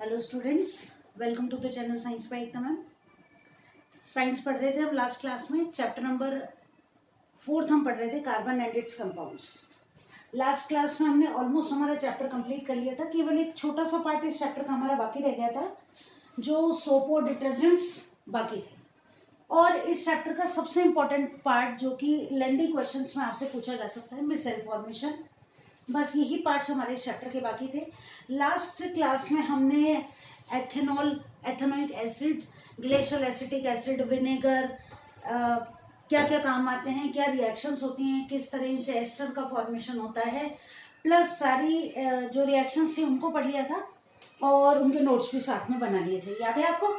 Hello students, welcome to the channel science by Ekta ma'am. Science पढ़ रहे थे हम लास्ट क्लास में, चैप्टर नंबर 4 हम पढ़ रहे थे carbon and its compounds. Last class में हमने ऑलमोस्ट हमारा चैप्टर कंप्लीट कर लिया था। केवल एक छोटा सा पार्ट इस चैप्टर का हमारा बाकी रह गया था, जो सोप और डिटर्जेंट्स बाकी थे। और इस चैप्टर का सबसे इम्पोर्टेंट पार्ट जो कि लेंदी क्वेश्चंस में आपसे पूछा जा सकता है, मिसेल फॉर्मेशन। बस यही पार्ट्स हमारे इस चैप्टर के बाकी थे। लास्ट क्लास में हमने ethanol, ethanoic acid, glacial acetic acid, vinegar क्या क्या काम आते हैं, क्या रिएक्शंस होती हैं, किस तरह इनसे एस्टर का फॉर्मेशन होता है, प्लस सारी जो रिएक्शंस थी उनको पढ़ लिया था और उनके नोट्स भी साथ में बना लिए थे। याद है आपको?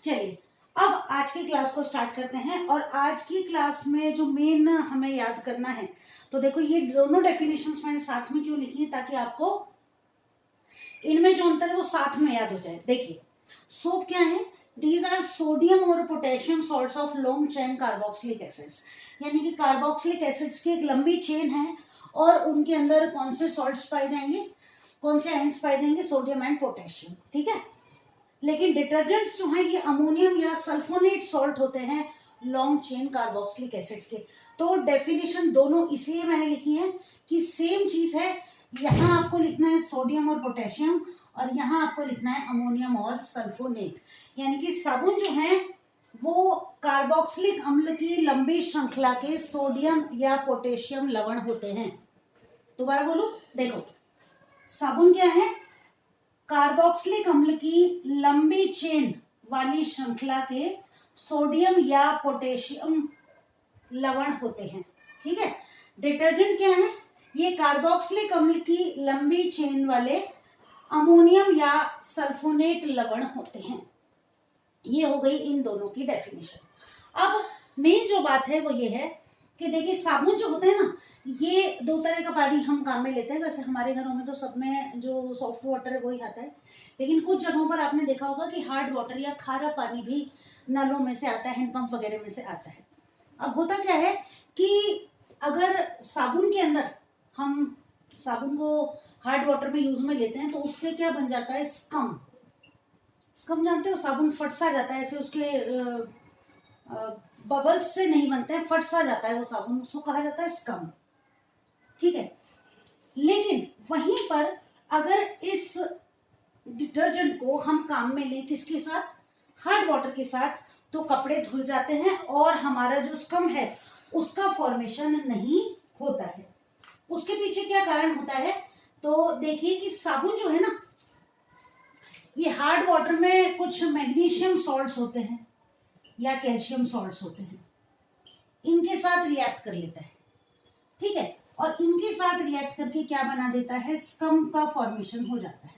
चलिए अब आज की क्लास को स्टार्ट करते हैं। और आज की क्लास में जो मेन हमें याद करना है, तो देखो ये दोनों डेफिनेशंस मैंने साथ में क्यों लिखी है, ताकि आपको इनमें जो अंतर है वो साथ में याद हो जाए। देखिए सोप क्या है? दीज आर सोडियम और potassium salts of long chain carboxylic acids, यानी कि कार्बोक्सिलिक एसिड्स की एक लंबी चेन है और उनके अंदर कौन से सॉल्ट्स पाए जाएंगे, कौन से आयंस पाए जाएंगे? Sodium and potassium. ठीक है, लेकिन डिटर्जेंट्स जो हैं ये अमोनियम या सल्फोनेट सॉल्ट होते हैं लॉन्ग चेन कार्बोक्सिलिक एसिड्स के। तो डेफिनेशन दोनों इसलिए मैंने लिखी है कि सेम चीज है। यहाँ आपको लिखना है सोडियम और पोटेशियम और यहाँ आपको लिखना है अमोनियम और सल्फोनेट। यानी कि साबुन जो है वो कार्बोक्सिलिक अम्ल की लंबी श्रृंखला के सोडियम या पोटेशियम लवण होते हैं। दोबारा बोलो, देखो साबुन क्या है? कार्बोक्सिलिक अम्ल की लंबी चेन वाली श्रृंखला के सोडियम या पोटेशियम लवण होते हैं। ठीक है, डिटर्जेंट क्या है? ये कार्बोक्सिलिक अम्ल की लंबी चेन वाले अमोनियम या सल्फोनेट लवण होते हैं। ये हो गई इन दोनों की डेफिनेशन। अब मेन जो बात है वो ये है कि देखिए साबुन जो होते हैं ना, ये दो तरह का पानी हम काम में लेते हैं। वैसे हमारे घरों में तो सब में जो सॉफ्ट वाटर है वही आता है, लेकिन कुछ जगहों पर आपने देखा होगा कि हार्ड वाटर या खारा पानी भी नलों में से आता है, हैंडपंप वगैरह में से आता है। अब होता क्या है कि अगर साबुन के अंदर हम साबुन को हार्ड वाटर में यूज में लेते हैं तो उससे क्या बन जाता है? स्कम। स्कम जानते हो? साबुन फट सा जाता है, ऐसे उसके बबल्स से नहीं बनते हैं, फट सा जाता है वो साबुन, उसको कहा जाता है स्कम। ठीक है, लेकिन वहीं पर अगर इस डिटर्जेंट को हम काम में लें किसके साथ? हार्ड वाटर के साथ, तो कपड़े धुल जाते हैं और हमारा जो स्कम है उसका फॉर्मेशन नहीं होता है। उसके पीछे क्या कारण होता है? तो देखिए कि साबुन जो है ना, ये हार्ड वाटर में कुछ मैग्नीशियम सॉल्ट्स होते हैं या कैल्शियम सॉल्ट्स होते हैं, इनके साथ रिएक्ट कर लेता है। ठीक है, और इनके साथ रिएक्ट करके क्या बना देता है? स्कम का फॉर्मेशन हो जाता है।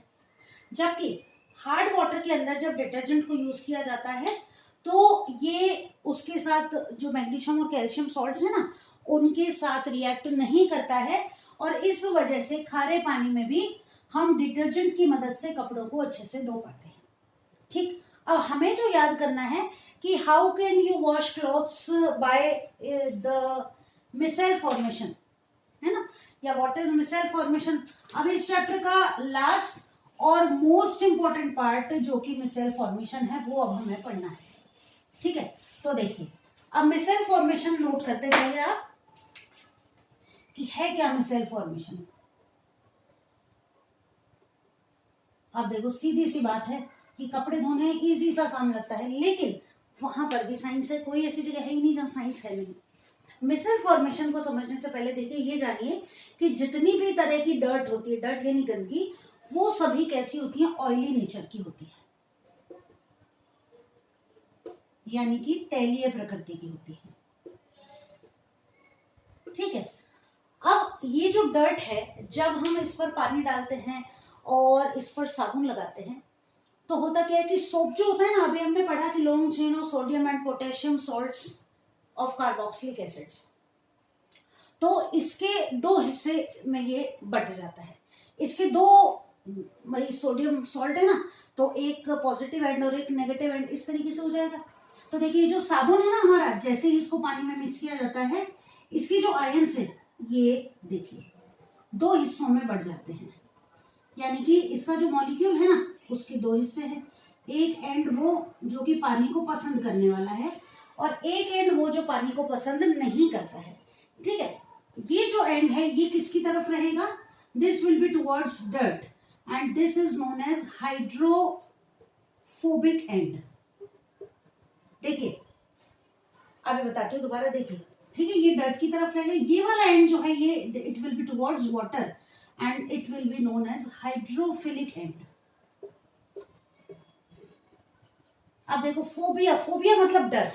जबकि हार्ड वाटर के अंदर जब डिटर्जेंट को यूज किया जाता है तो ये उसके साथ जो मैग्नीशियम और कैल्शियम सॉल्ट्स है ना, उनके साथ रिएक्ट नहीं करता है और इस वजह से खारे पानी में भी हम डिटर्जेंट की मदद से कपड़ों को अच्छे से धो पाते हैं। ठीक, अब हमें जो याद करना है कि how can you wash clothes by the micelle formation, है ना, या व्हाट इज मिसेल फॉर्मेशन। अब इस चैप्टर का लास्ट और मोस्ट इंपॉर्टेंट पार्ट जो कि मिसेल फॉर्मेशन है वो अब हमें पढ़ना है। ठीक है, तो देखिए अब मिसेल फॉर्मेशन नोट करते जाइए आप कि है क्या मिसेल फॉर्मेशन। अब देखो सीधी सी बात है कि कपड़े धोने इजी सा काम लगता है, लेकिन वहां पर भी साइंस है। कोई ऐसी जगह है ही नहीं जहां साइंस है नहीं। मिसेल फॉर्मेशन को समझने से पहले देखिए ये जानिए कि जितनी भी तरह की डर्ट होती है, डर्ट यानी गंदगी, वो सभी कैसी होती है? ऑयली नेचर की होती है, यानी कि तैलीय प्रकृति की होती है। ठीक है, अब ये जो डर्ट है, जब हम इस पर पानी डालते हैं और इस पर साबुन लगाते हैं तो होता क्या है कि सोप जो होता है ना, अभी हमने पढ़ा कि long chain of sodium and potassium salts of carboxylic acids, तो इसके दो हिस्से में ये बट जाता है। इसके दो, वही सोडियम सॉल्ट है ना, तो एक पॉजिटिव एंड और एक नेगेटिव एंड, इस तरीके से हो जाएगा। तो देखिए जो साबुन है ना हमारा, जैसे ही इसको पानी में मिक्स किया जाता है, इसकी जो आयंस है ये देखिए दो हिस्सों में बढ़ जाते हैं। यानी कि इसका जो मॉलिक्यूल है ना, उसके दो हिस्से हैं, एक एंड वो जो कि पानी को पसंद करने वाला है और एक एंड वो जो पानी को पसंद नहीं करता है। ठीक है, ये जो एंड है ये किसकी तरफ रहेगा, this will be towards dirt and this is known as hydrophobic end. देखिए अभी बताती हूँ दोबारा, देखिए ठीक है, ये डर्ट की तरफ रहेगा, ये वाला एंड जो है ये it will be towards water and it will be known as hydrophilic end. अब देखो फोबिया, फोबिया मतलब डर,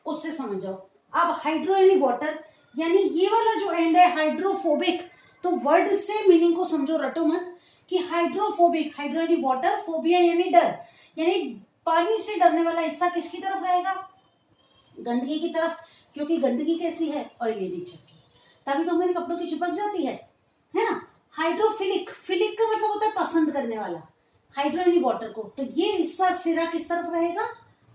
उससे समझ जाओ। अब हाइड्रो यानी वाटर, यानी ये वाला जो एंड है हाइड्रोफोबिक, तो वर्ड से मीनिंग को समझो, रटो मत कि हाइड्रोफोबिक, हाइड्रो यानी वाटर, फोबिया यानी डर, यानी पानी से डरने वाला हिस्सा किसकी तरफ रहेगा, गंदगी की तरफ, क्योंकि गंदगी कैसी है, ऑयली नेचर की, तभी तो मेरे कपड़ों की चिपक जाती है ना। हाइड्रोफिलिक, फिलिक का मतलब होता है पसंद करने वाला, हाइड्रो यानी वाटर को, तो ये हिस्सा सिरा किस तरफ रहेगा,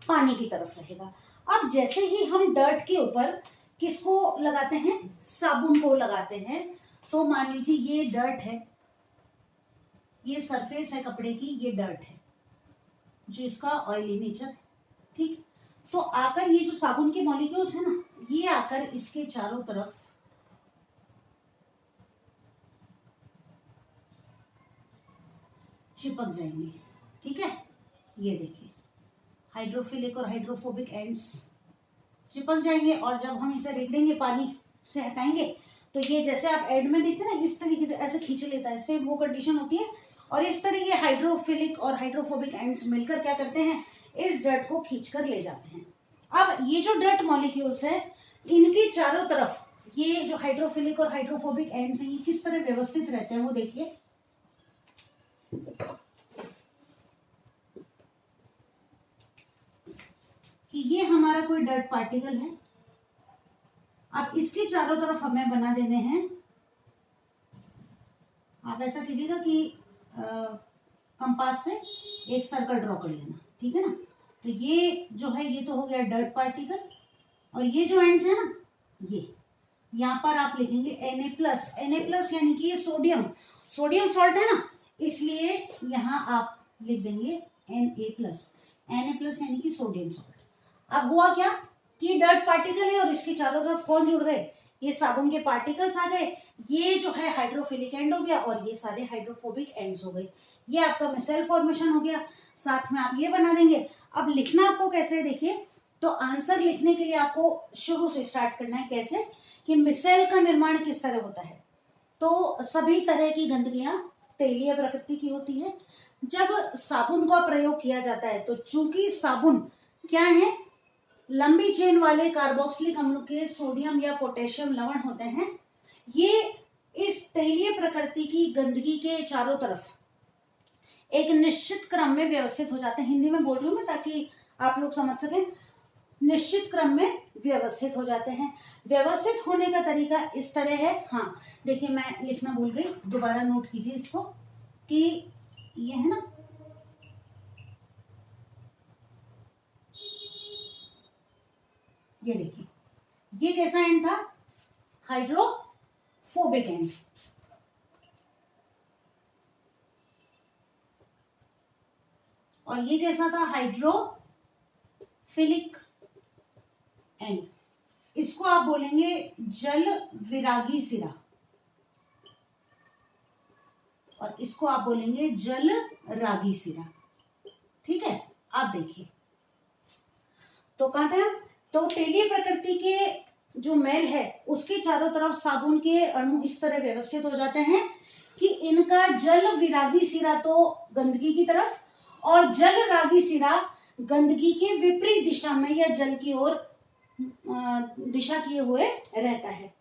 पानी की तरफ रहेगा। अब जैसे ही हम डर्ट के ऊपर किसको लगाते हैं, साबुन को लगाते हैं, तो मान लीजिए ये डर्ट है, ये सरफेस है कपड़े की, ये डर्ट है जो इसका ऑयली नेचर है। ठीक, तो आकर ये जो साबुन के मॉलिक्यूल्स है ना, ये आकर इसके चारों तरफ चिपक जाएंगे। ठीक है, ये देखिए हाइड्रोफिलिक और हाइड्रोफोबिक एंड्स चिपक जाएंगे, और जब हम इसे रगड़ेंगे, पानी से हटाएंगे, तो ये जैसे आप एड में देखते हैं ना, इस तरीके से ऐसे खींच लेता है, सेम वो कंडीशन होती है। और इस तरह ये हाइड्रोफिलिक और हाइड्रोफोबिक एंड्स मिलकर क्या करते हैं, इस डर्ट को खींच कर ले जाते हैं। अब ये जो डर्ट मॉलिक्यूल्स है, इनके चारों तरफ ये जो हाइड्रोफिलिक और हाइड्रोफोबिक एंड्स हैं, ये किस तरह व्यवस्थित रहते हैं वो देखिए। कि ये हमारा कोई डर्ट पार्टिकल है, अब इसके चारों तरफ हमें बना देने हैं, आप ऐसा कीजिएगा कि कंपास से एक सर्कल ड्रॉ कर लेना। ठीक है ना, तो ये जो है ये तो हो गया डर्ट पार्टिकल, और ये जो एंड्स है ना, ये यहाँ पर आप लिखेंगे Na+, यानी कि ये सोडियम, सोडियम सॉल्ट है ना, इसलिए यहाँ आप लिख देंगे Na+, यानी कि सोडियम सॉल्ट। अब हुआ क्या कि डर्ट पार्टिकल है और इसके चारों तरफ कौन जुड़ गए, ये साबुन के पार्टिकल्स आ गए, ये जो है हाइड्रोफिलिक एंड हो गया और ये सारे हाइड्रोफोबिक एंड्स हो गए। ये आपका मिसेल फॉर्मेशन हो गया, साथ में आप ये बना देंगे। अब लिखना आपको कैसे है देखिए, तो आंसर लिखने के लिए आपको शुरू से स्टार्ट करना है, कैसे कि मिसेल का निर्माण किस तरह होता है। तो सभी तरह की गंदगियां तेलीय प्रकृति की होती है। जब साबुन का प्रयोग किया जाता है, तो चूंकि साबुन क्या है, लंबी चेन वाले कार्बोक्सिलिक अम्ल के सोडियम या पोटेशियम लवण होते हैं, ये इस तेलीय प्रकृति की गंदगी के चारों तरफ एक निश्चित क्रम में व्यवस्थित हो जाते हैं। हिंदी में बोल रही हूँ मैं ताकि आप लोग समझ सकें, निश्चित क्रम में व्यवस्थित हो जाते हैं। व्यवस्थित होने का तरीका इस तरह है, हाँ देखिए मैं लिखना भूल गई, दोबारा नोट कीजिए इसको, कि ये है ना, ये देखिए ये कैसा एंड था, हाइड्रोफोबिक एंड, और ये कैसा था, हाइड्रोफिलिक एंड। इसको आप बोलेंगे जल विरागी सिरा, और इसको आप बोलेंगे जल रागी सिरा। ठीक है, आप देखिए तो कहा था, तो तेलीय प्रकृति के जो मैल है उसके चारों तरफ साबुन के अणु इस तरह व्यवस्थित हो जाते हैं कि इनका जल विरागी सिरा तो गंदगी की तरफ, और जल रागी सिरा गंदगी के विपरीत दिशा में या जल की ओर दिशा किए हुए रहता है।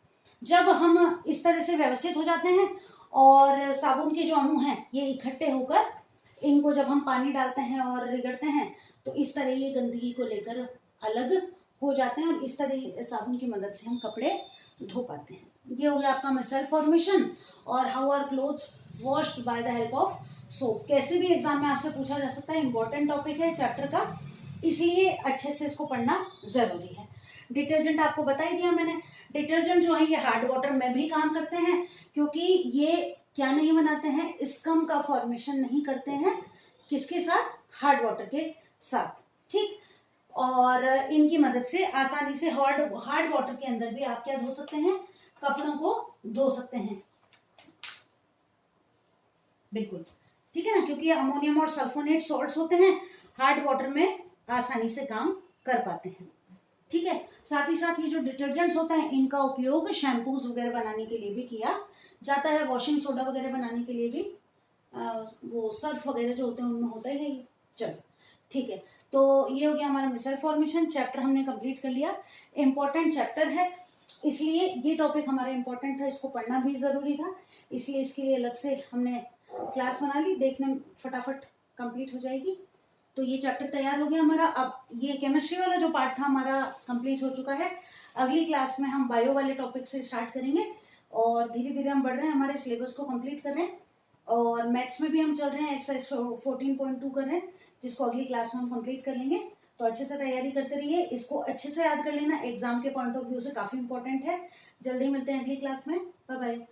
जब हम इस तरह से व्यवस्थित हो जाते हैं और साबुन के जो अणु हैं ये इकट्ठे होकर, इनको जब हम पानी डालते हैं और रगड़ते हैं, तो इस तरह ये गंदगी को लेकर अलग हो जाते हैं, और इस तरह साबुन की मदद से हम कपड़े धो पाते हैं। ये हो गया आपका मिसल फॉर्मेशन और how are clothes washed by the help of soap. कैसे भी एग्जाम में आपसे पूछा जा सकता है, इंपॉर्टेंट टॉपिक है चैप्टर का, इसलिए अच्छे से इसको पढ़ना जरूरी है। डिटर्जेंट आपको बता ही दिया मैंने, डिटर्जेंट जो है ये हार्ड वाटर में भी काम करते हैं, क्योंकि ये क्या नहीं बनाते हैं, स्कम का फॉर्मेशन नहीं करते हैं, किसके साथ? हार्ड वाटर के साथ, ठीक। और इनकी मदद से आसानी से हार्ड वाटर के अंदर भी आप क्या धो सकते हैं? कपड़ों को धो सकते हैं, बिल्कुल, ठीक है ना, क्योंकि अमोनियम और सल्फोनेट सॉल्ट्स होते हैं, हार्ड वाटर में आसानी से काम कर पाते हैं, ठीक है। साथ ही साथ ये जो डिटर्जेंट्स होते हैं इनका उपयोग शैम्पूज वगैरह बनाने के लिए भी किया जाता है, वॉशिंग सोडा वगैरह बनाने के लिए भी वो सर्फ वगैरह जो होते हैं उनमें होता है ये। चलो ठीक है, तो ये हो गया हमारा मिसर फॉर्मेशन चैप्टर, हमने कंप्लीट कर लिया। इम्पोर्टेंट चैप्टर है, इसलिए ये टॉपिक हमारा इम्पोर्टेंट था, इसको पढ़ना भी जरूरी था, इसलिए इसके लिए अलग से हमने क्लास बना ली, देखने फटाफट कंप्लीट हो जाएगी। तो ये चैप्टर तैयार हो गया हमारा। अब ये केमिस्ट्री वाला जो पार्ट था हमारा कंप्लीट हो चुका है। अगली क्लास में हम बायो वाले टॉपिक से स्टार्ट करेंगे और धीरे धीरे हम बढ़ रहे हैं, हमारे सिलेबस को कंप्लीट कर रहे हैं। और मैथ्स में भी हम चल रहे हैं, एक्सरसाइज 14.2 कर रहे हैं, जिसको अगली क्लास में हम कंप्लीट कर लेंगे। तो अच्छे से तैयारी करते रहिए, इसको अच्छे से याद कर लेना, एग्जाम के पॉइंट ऑफ व्यू से काफी इंपॉर्टेंट है। जल्दी मिलते हैं अगली क्लास में, बाय बाय।